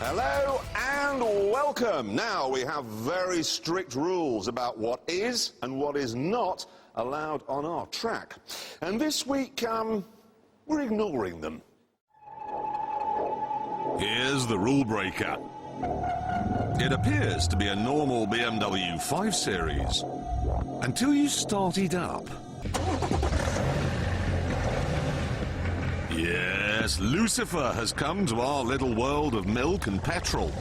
Hello and welcome. Now we have very strict rules about what is and what is not allowed on our track. And this week, we're ignoring them. Here's the rule breaker. It appears to be a normal BMW 5 Series until you start it up. Yes, Lucifer has come to our little world of milk and petrol.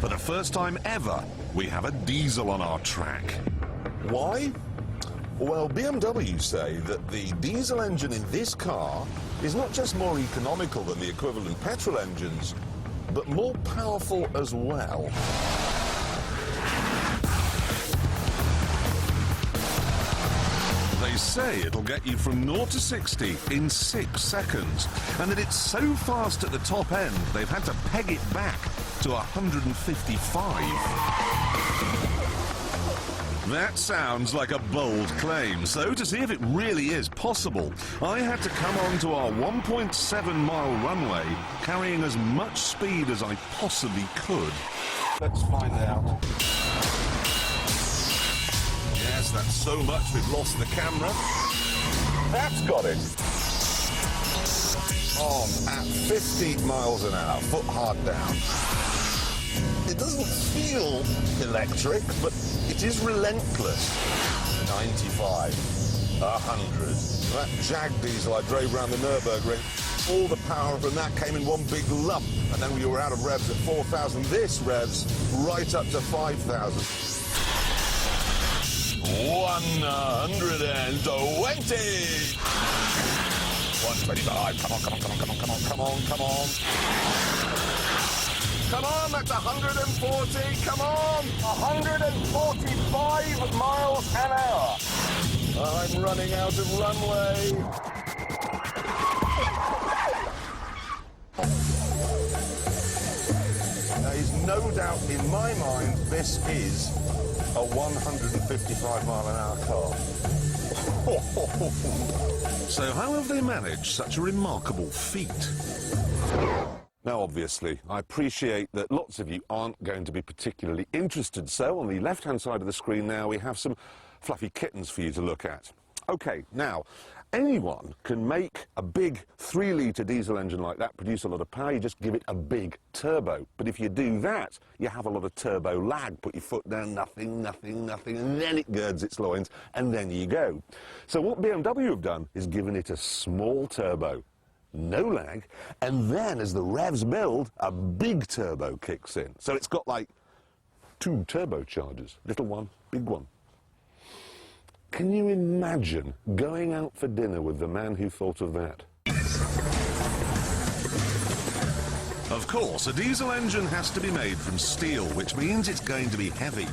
For the first time ever, we have a diesel on our track. Why? Well, BMW say that the diesel engine in this car is not just more economical than the equivalent petrol engines, but more powerful as well. They say it'll get you from 0 to 60 in 6 seconds, and that it's so fast at the top end, they've had to peg it back to 155. That sounds like a bold claim, so to see if it really is possible, I had to come onto our 1.7-mile runway carrying as much speed as I possibly could. Let's find out. Yes, that's so much we've lost the camera. That's got it. On at 50 miles an hour, foot hard down. It doesn't feel electric, but it is relentless. 95, 100. That Jag diesel I drove around the Nürburgring, all the power from that came in one big lump, and then we were out of revs at 4,000. This revs right up to 5,000. 120! 125, come on, come on, come on, come on, come on, come on, come on. Come on, that's 140, come on! 145 miles an hour. I'm running out of runway. There is no doubt in my mind this is a 155 mile an hour car. So how have they managed such a remarkable feat? Now, obviously, I appreciate that lots of you aren't going to be particularly interested, so on the left-hand side of the screen now we have some fluffy kittens for you to look at. OK, now, anyone can make a big 3-litre diesel engine like that produce a lot of power. You just give it a big turbo. But if you do that, you have a lot of turbo lag. Put your foot down, nothing, nothing, nothing, and then it girds its loins, and then you go. So what BMW have done is given it a small turbo, no lag, and then as the revs build, a big turbo kicks in. So it's got like 2 turbochargers, little one, big one. Can you imagine going out for dinner with the man who thought of that? Of course, a diesel engine has to be made from steel, which means it's going to be heavy.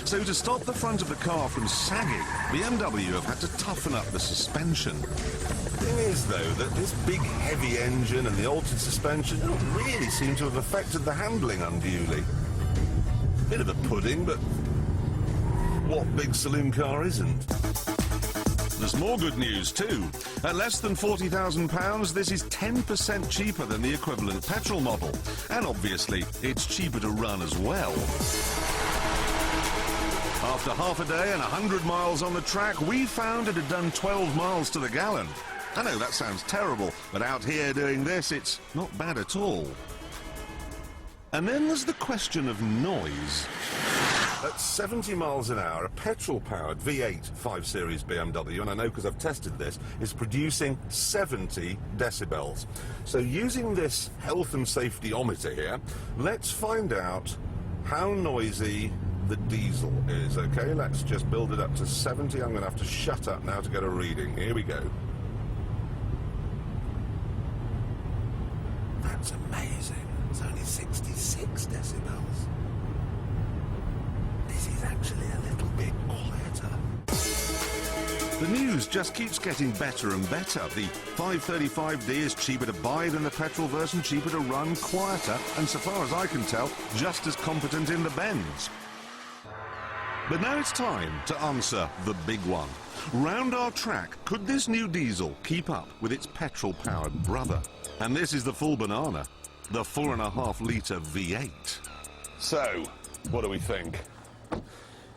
So to stop the front of the car from sagging, BMW have had to toughen up the suspension. The thing is, though, that this big heavy engine and the altered suspension don't really seem to have affected the handling unduly. Bit of a pudding, but what big saloon car isn't? There's more good news too. At less than £40,000, this is 10% cheaper than the equivalent petrol model. And obviously, it's cheaper to run as well. After half a day and 100 miles on the track, we found it had done 12 miles to the gallon. I know that sounds terrible, but out here doing this, it's not bad at all. And then there's the question of noise. At 70 miles an hour, a petrol-powered V8 5 Series BMW, and I know because I've tested this, is producing 70 decibels. So using this health and safety-ometer here, let's find out how noisy the diesel is, okay? Let's just build it up to 70. I'm going to have to shut up now to get a reading. Here we go. That's amazing. It's only 66 decibels. This is actually a little bit quieter. The news just keeps getting better and better. The 535D is cheaper to buy than the petrol version, cheaper to run, quieter, and so far as I can tell, just as competent in the bends. But now it's time to answer the big one. Round our track, could this new diesel keep up with its petrol-powered brother? And this is the full banana. the 4.5-litre V8. So, what do we think?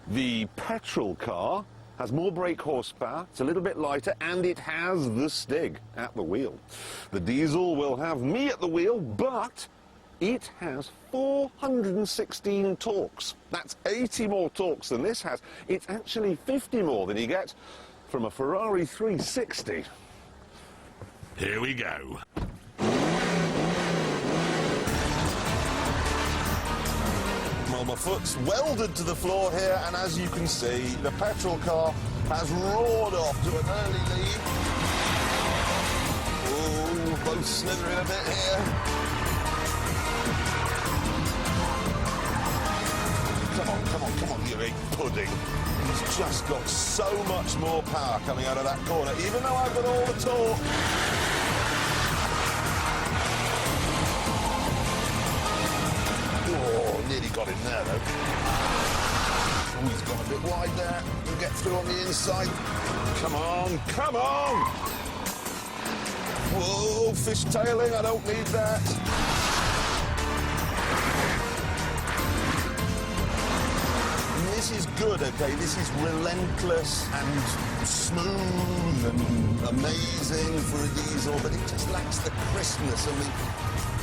The petrol car has more brake horsepower, it's a little bit lighter, and it has the Stig at the wheel. The diesel will have me at the wheel, but it has 416 torques. That's 80 more torques than this has. It's actually 50 more than you get from a Ferrari 360. Here we go. Well, my foot's welded to the floor here, and as you can see, the petrol car has roared off to an early lead. Oh, both slithering a bit here. Come on, you big pudding. He's just got so much more power coming out of that corner, even though I've got all the torque. Nearly got him there, though. Oh, he's gone a bit wide there. He'll get through on the inside. Come on, come on! Whoa, fishtailing, I don't need that. And this is good, okay? This is relentless and smooth and amazing for a diesel, but it just lacks the crispness and the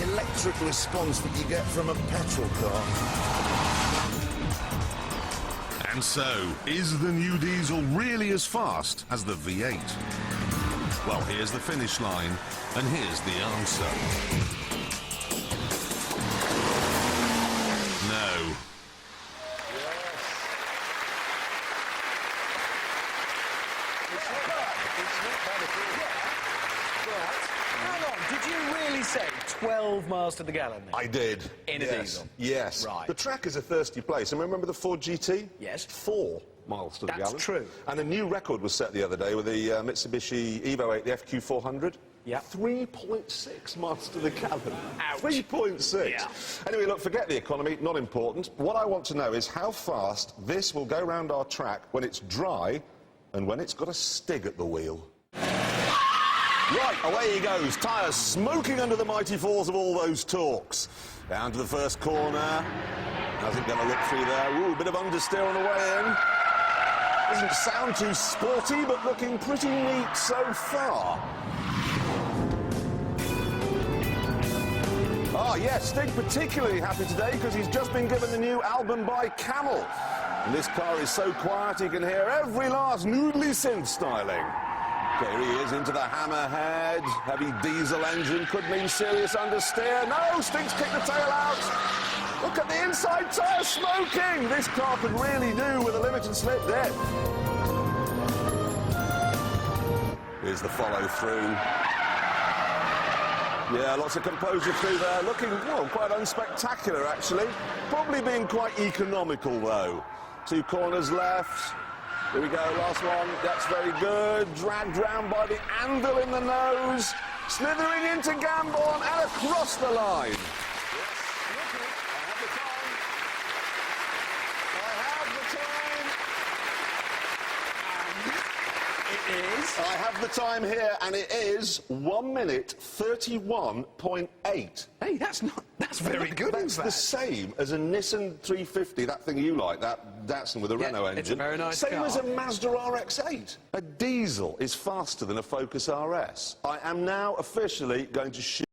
electric response that you get from a petrol car. And so, is the new diesel really as fast as the V8? Well, here's the finish line, and here's the answer. No. Hang on, did you really say 12 miles to the gallon then? I did. In a diesel? Yes. Right. The track is a thirsty place. And remember the Ford GT? Yes. 4 miles to the That's gallon. true. And a new record was set the other day with the Mitsubishi Evo 8, the FQ400. Yeah. 3.6 miles to the gallon. Ouch. 3.6. Yeah. Anyway, look, forget the economy, not important. What I want to know is how fast this will go round our track when it's dry and when it's got a Stig at the wheel. Right, away he goes. Tyres smoking under the mighty force of all those torques. Down to the first corner. How's it going to look through there? Ooh, a bit of understeer on the way in. Doesn't sound too sporty, but looking pretty neat so far. Ah, yes, Stig particularly happy today because he's just been given the new album by Camel. And this car is so quiet he can hear every last noodly synth styling. There he is into the hammerhead. Heavy diesel engine could mean serious understeer. No, Stig's kicked the tail out. Look at the inside tyre smoking. This car could really do with a limited slip dip. Here's the follow through. Yeah, lots of composure through there. Looking, well, quite unspectacular, actually. Probably being quite economical, though. 2 corners left. Here we go, last one. That's very good. Dragged round by the anvil in the nose. Slithering into Gambon and across the line. Yes, I have the time here, and it is 1 minute 31.8. Hey, that's very good. That's the same as a Nissan 350, that thing you like, that Datsun with a Renault engine. It's a very nice same car. as a Mazda RX-8. A diesel is faster than a Focus RS. I am now officially going to shoot